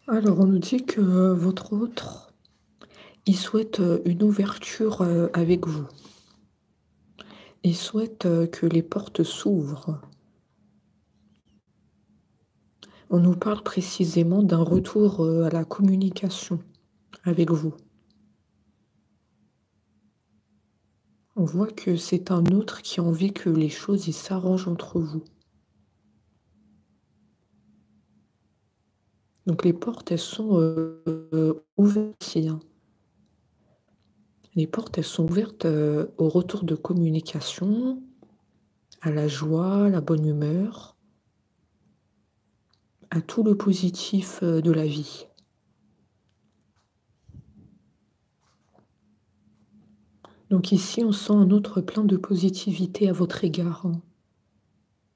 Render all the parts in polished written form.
Alors, on nous dit que votre autre, il souhaite une ouverture avec vous. Il souhaite que les portes s'ouvrent. On nous parle précisément d'un retour à la communication avec vous. On voit que c'est un autre qui a envie que les choses s'arrangent entre vous. Donc les portes, elles sont ouvertes ici, hein. Les portes, elles sont ouvertes au retour de communication, à la joie, à la bonne humeur, à tout le positif de la vie. Donc ici, on sent un autre plein de positivité à votre égard, hein.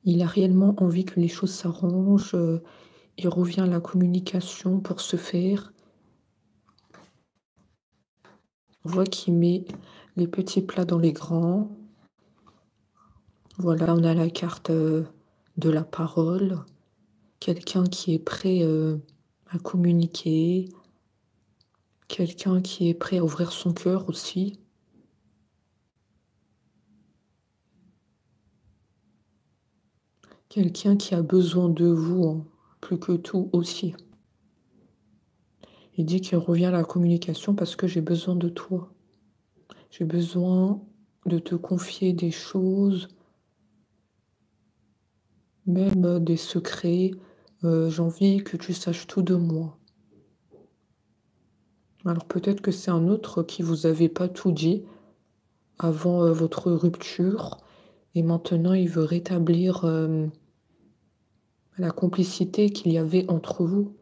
Il a réellement envie que les choses s'arrangent, il revient à la communication pour se faire. On voit qu'il met les petits plats dans les grands. Voilà, on a la carte de la parole, quelqu'un qui est prêt à communiquer, quelqu'un qui est prêt à ouvrir son cœur aussi. Quelqu'un qui a besoin de vous, hein, plus que tout aussi. Il dit qu'il revient à la communication parce que j'ai besoin de toi. J'ai besoin de te confier des choses, même des secrets. J'ai envie que tu saches tout de moi. Alors peut-être que c'est un autre qui vous avait pas tout dit avant votre rupture et maintenant il veut rétablir la complicité qu'il y avait entre vous.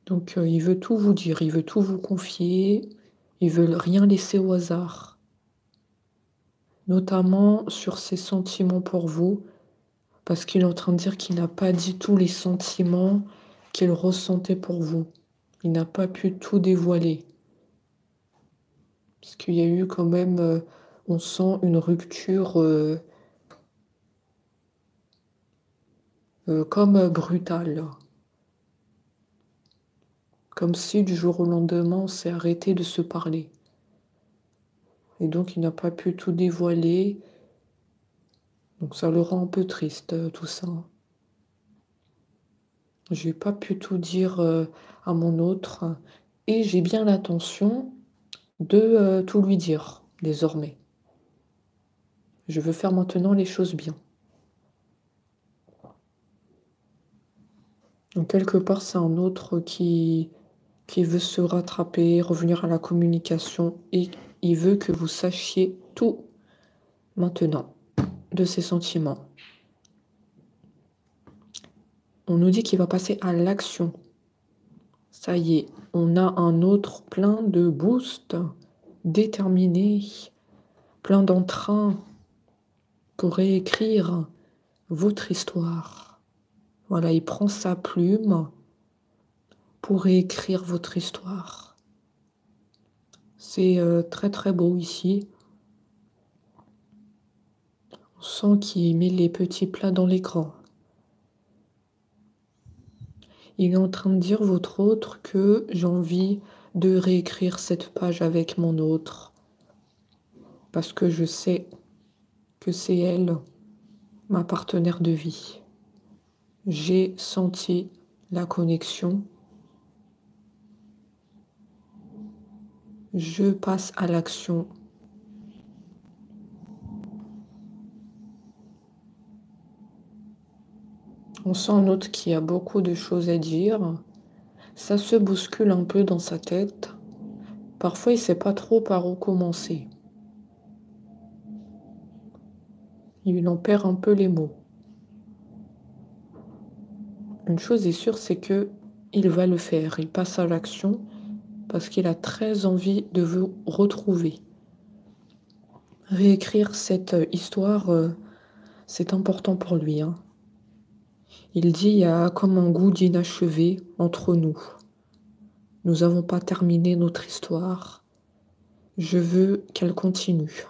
Donc il veut tout vous dire, il veut tout vous confier, il veut rien laisser au hasard, notamment sur ses sentiments pour vous, parce qu'il est en train de dire qu'il n'a pas dit tous les sentiments qu'il ressentait pour vous. Il n'a pas pu tout dévoiler. Parce qu'il y a eu quand même, on sent une rupture comme brutale. Comme si du jour au lendemain, on s'est arrêté de se parler. Et donc, il n'a pas pu tout dévoiler. Donc, ça le rend un peu triste, tout ça. J'ai pas pu tout dire à mon autre. Et j'ai bien l'intention de tout lui dire, désormais. Je veux faire maintenant les choses bien. Donc, quelque part, c'est un autre qui veut se rattraper, revenir à la communication. Et il veut que vous sachiez tout maintenant de ses sentiments. On nous dit qu'il va passer à l'action. Ça y est, on a un autre plein de boost, déterminé, plein d'entrain pour réécrire votre histoire. Voilà, il prend sa plume pour réécrire votre histoire. C'est très très beau ici. On sent qu'il met les petits plats dans l'écran. Il est en train de dire, votre autre, que j'ai envie de réécrire cette page avec mon autre. Parce que je sais que c'est elle, ma partenaire de vie. J'ai senti la connexion. Je passe à l'action. On sent un autre qui a beaucoup de choses à dire. Ça se bouscule un peu dans sa tête. Parfois, il ne sait pas trop par où commencer. Il en perd un peu les mots. Une chose est sûre, c'est que il va le faire. Il passe à l'action parce qu'il a très envie de vous retrouver. Réécrire cette histoire, c'est important pour lui, hein. Il dit, il y a comme un goût d'inachevé entre nous. Nous n'avons pas terminé notre histoire. Je veux qu'elle continue.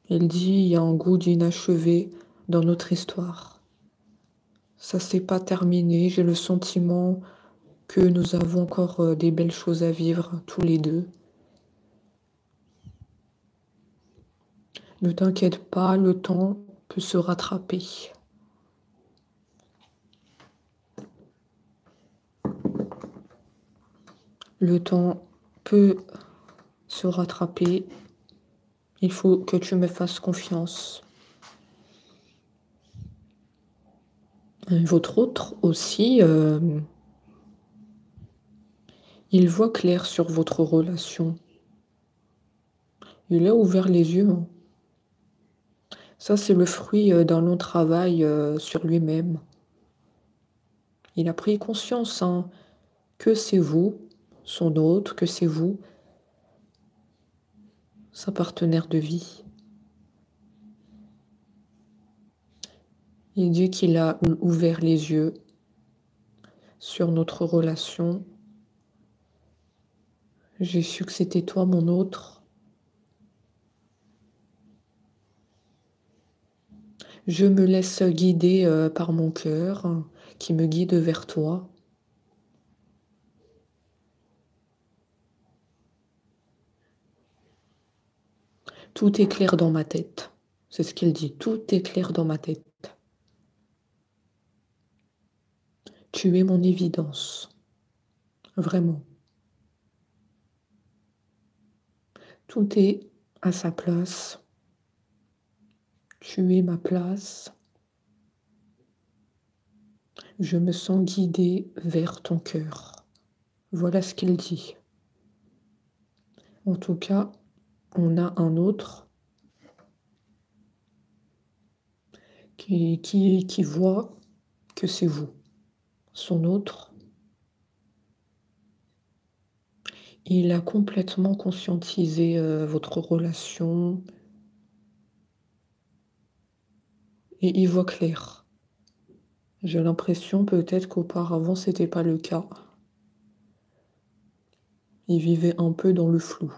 Il dit, il y a un goût d'inachevé dans notre histoire. Ça s'est pas terminé, j'ai le sentiment que nous avons encore des belles choses à vivre tous les deux. Ne t'inquiète pas, le temps peut se rattraper. Le temps peut se rattraper. Il faut que tu me fasses confiance. Votre autre aussi, il voit clair sur votre relation. Il a ouvert les yeux. Ça, c'est le fruit d'un long travail sur lui-même. Il a pris conscience que c'est vous, son hôte, que c'est vous, sa partenaire de vie. Il dit qu'il a ouvert les yeux sur notre relation. J'ai su que c'était toi, mon autre. Je me laisse guider par mon cœur, qui me guide vers toi. Tout est clair dans ma tête. C'est ce qu'il dit. Tout est clair dans ma tête. Tu es mon évidence. Vraiment. Tout est à sa place. Tu es ma place. Je me sens guidée vers ton cœur. Voilà ce qu'il dit. En tout cas, on a un autre qui voit que c'est vous. Son autre, il a complètement conscientisé votre relation et il voit clair. J'ai l'impression peut-être qu'auparavant, c'était pas le cas. Il vivait un peu dans le flou.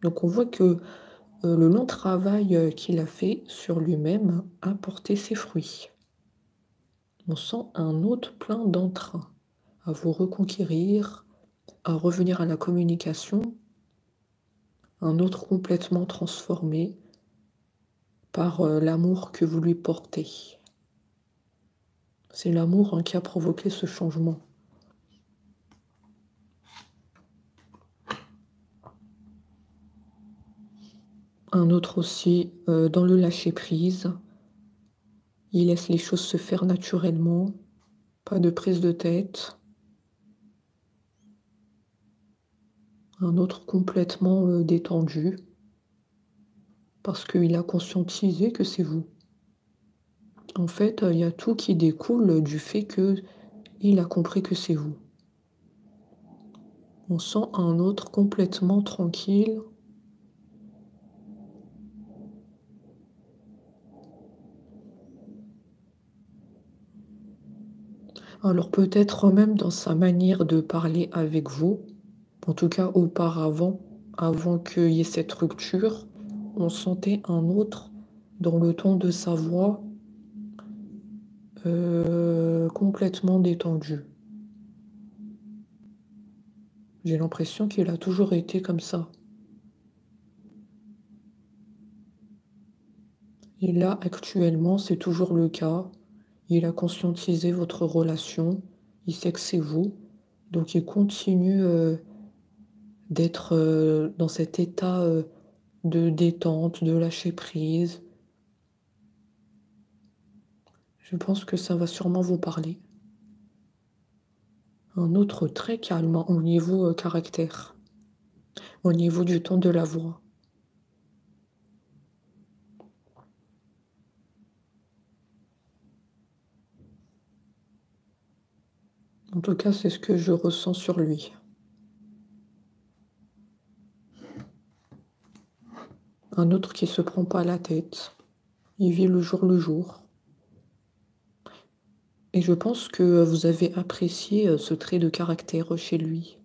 Donc on voit que le long travail qu'il a fait sur lui-même a porté ses fruits. On sent un autre plein d'entrain à vous reconquérir, à revenir à la communication, un autre complètement transformé par l'amour que vous lui portez. C'est l'amour qui a provoqué ce changement. Un autre aussi, dans le lâcher-prise, il laisse les choses se faire naturellement, pas de prise de tête. Un autre complètement détendu, parce qu'il a conscientisé que c'est vous. En fait, il y a tout qui découle du fait qu'il a compris que c'est vous. On sent un autre complètement tranquille. Alors peut-être même dans sa manière de parler avec vous, en tout cas auparavant, avant qu'il y ait cette rupture, on sentait un autre dans le ton de sa voix complètement détendu. J'ai l'impression qu'il a toujours été comme ça. Et là, actuellement, c'est toujours le cas. Il a conscientisé votre relation, il sait que c'est vous, donc il continue d'être dans cet état de détente, de lâcher prise. Je pense que ça va sûrement vous parler. Un autre très calme au niveau caractère, au niveau du ton de la voix. En tout cas, c'est ce que je ressens sur lui. Un autre qui se prend pas la tête. Il vit le jour. Et je pense que vous avez apprécié ce trait de caractère chez lui.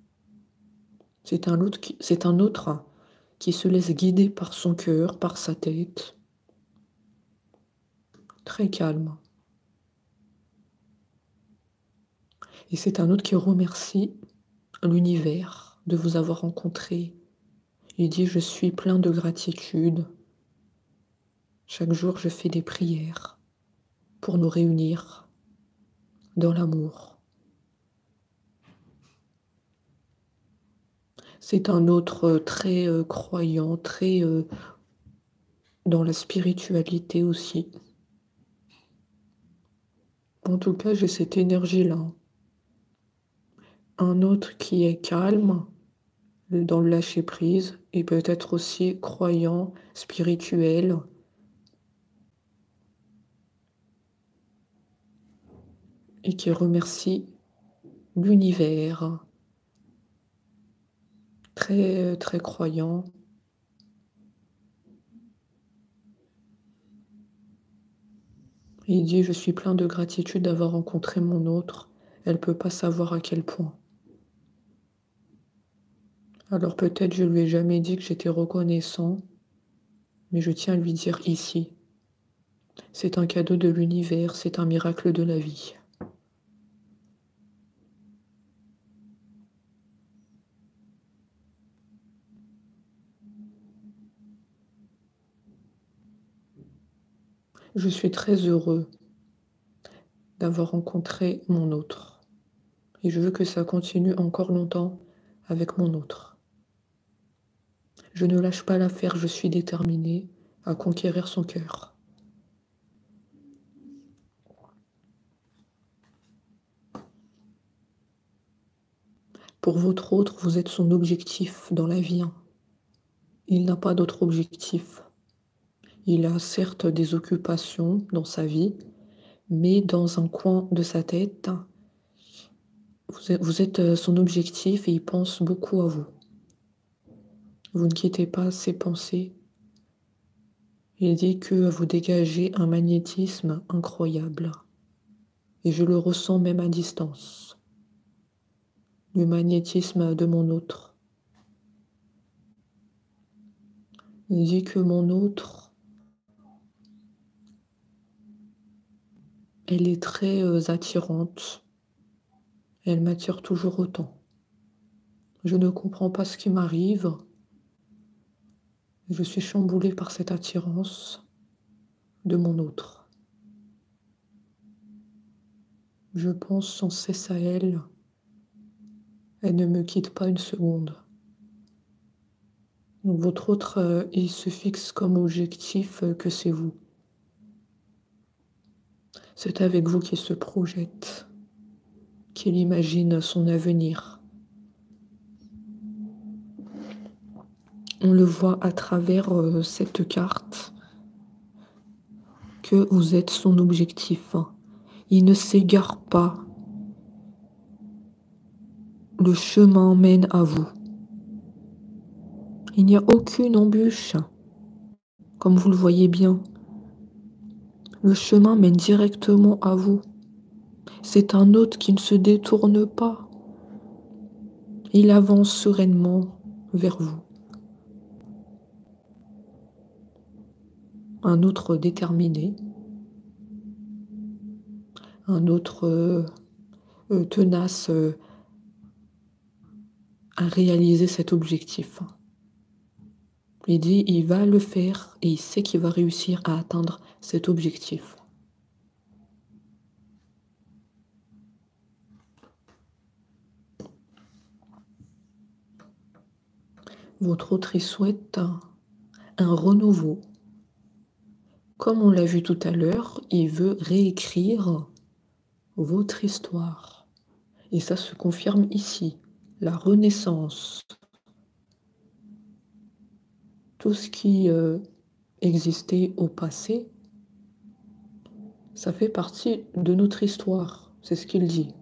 C'est un autre qui se laisse guider par son cœur, par sa tête. Très calme. Et c'est un autre qui remercie l'univers de vous avoir rencontré. Il dit: je suis plein de gratitude. Chaque jour, je fais des prières pour nous réunir dans l'amour. C'est un autre très croyant, très dans la spiritualité aussi. En tout cas, j'ai cette énergie-là. Un autre qui est calme, dans le lâcher-prise, et peut-être aussi croyant, spirituel. Et qui remercie l'univers. Très, très croyant. Il dit: je suis plein de gratitude d'avoir rencontré mon autre. Elle peut pas savoir à quel point. Alors peut-être je lui ai jamais dit que j'étais reconnaissant, mais je tiens à lui dire ici. C'est un cadeau de l'univers, c'est un miracle de la vie. Je suis très heureux d'avoir rencontré mon autre. Et je veux que ça continue encore longtemps avec mon autre. Je ne lâche pas l'affaire, je suis déterminée à conquérir son cœur. Pour votre autre, vous êtes son objectif dans la vie. Il n'a pas d'autre objectif. Il a certes des occupations dans sa vie, mais dans un coin de sa tête, vous êtes son objectif et il pense beaucoup à vous. Vous ne quittez pas ses pensées. Il dit que vous dégagez un magnétisme incroyable. Et je le ressens même à distance. Du magnétisme de mon autre. Il dit que mon autre, elle est très attirante. Elle m'attire toujours autant. Je ne comprends pas ce qui m'arrive. Je suis chamboulée par cette attirance de mon autre. Je pense sans cesse à elle. Elle ne me quitte pas une seconde. Donc votre autre, il se fixe comme objectif que c'est vous. C'est avec vous qu'il se projette, qu'il imagine son avenir. On le voit à travers cette carte que vous êtes son objectif. Il ne s'égare pas. Le chemin mène à vous. Il n'y a aucune embûche, comme vous le voyez bien. Le chemin mène directement à vous. C'est un autre qui ne se détourne pas. Il avance sereinement vers vous. Un autre déterminé. Un autre tenace à réaliser cet objectif. Il dit, il va le faire et il sait qu'il va réussir à atteindre cet objectif. Votre autre, il souhaite un renouveau. Comme on l'a vu tout à l'heure, il veut réécrire votre histoire. Et ça se confirme ici. La renaissance. Tout ce qui existait au passé, ça fait partie de notre histoire. C'est ce qu'il dit.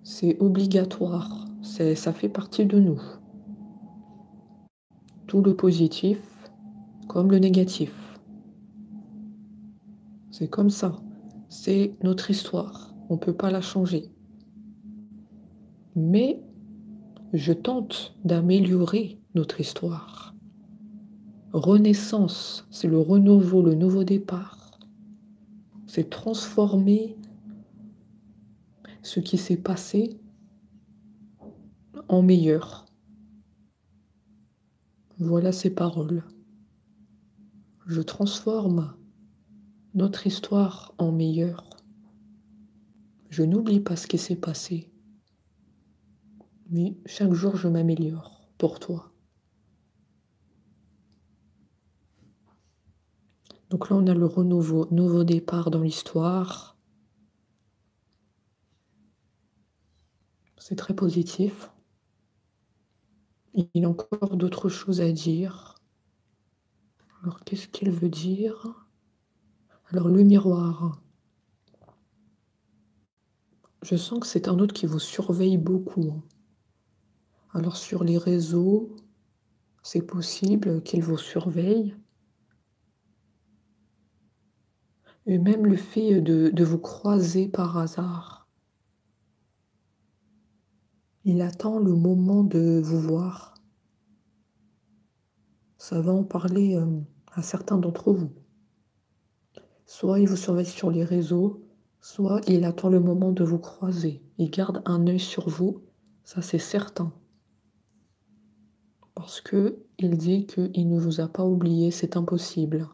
C'est obligatoire. Ça fait partie de nous. Tout le positif comme le négatif. C'est comme ça. C'est notre histoire. On ne peut pas la changer. Mais je tente d'améliorer notre histoire. Renaissance, c'est le renouveau, le nouveau départ. C'est transformer ce qui s'est passé en meilleur. Voilà ces paroles. Je transforme notre histoire en meilleure. Je n'oublie pas ce qui s'est passé, mais chaque jour je m'améliore pour toi. Donc là on a le renouveau, nouveau départ dans l'histoire. C'est très positif. Il y a encore d'autres choses à dire. Alors qu'est-ce qu'il veut dire? Alors le miroir. Je sens que c'est un autre qui vous surveille beaucoup. Alors sur les réseaux, c'est possible qu'il vous surveille. Et même le fait de vous croiser par hasard. Il attend le moment de vous voir. Ça va en parler à certains d'entre vous. Soit il vous surveille sur les réseaux, soit il attend le moment de vous croiser. Il garde un œil sur vous, ça c'est certain. Parce que il dit qu'il ne vous a pas oublié, c'est impossible.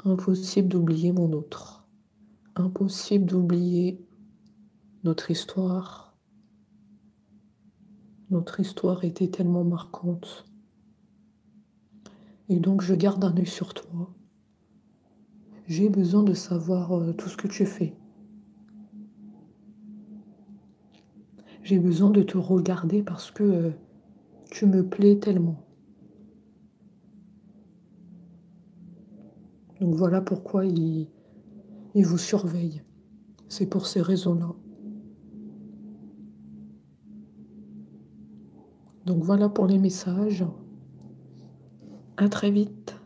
Impossible d'oublier mon autre. Impossible d'oublier notre histoire. Notre histoire était tellement marquante. Et donc je garde un œil sur toi. J'ai besoin de savoir tout ce que tu fais. J'ai besoin de te regarder parce que tu me plais tellement. Donc voilà pourquoi il vous surveille. C'est pour ces raisons-là. Donc voilà pour les messages. À très vite.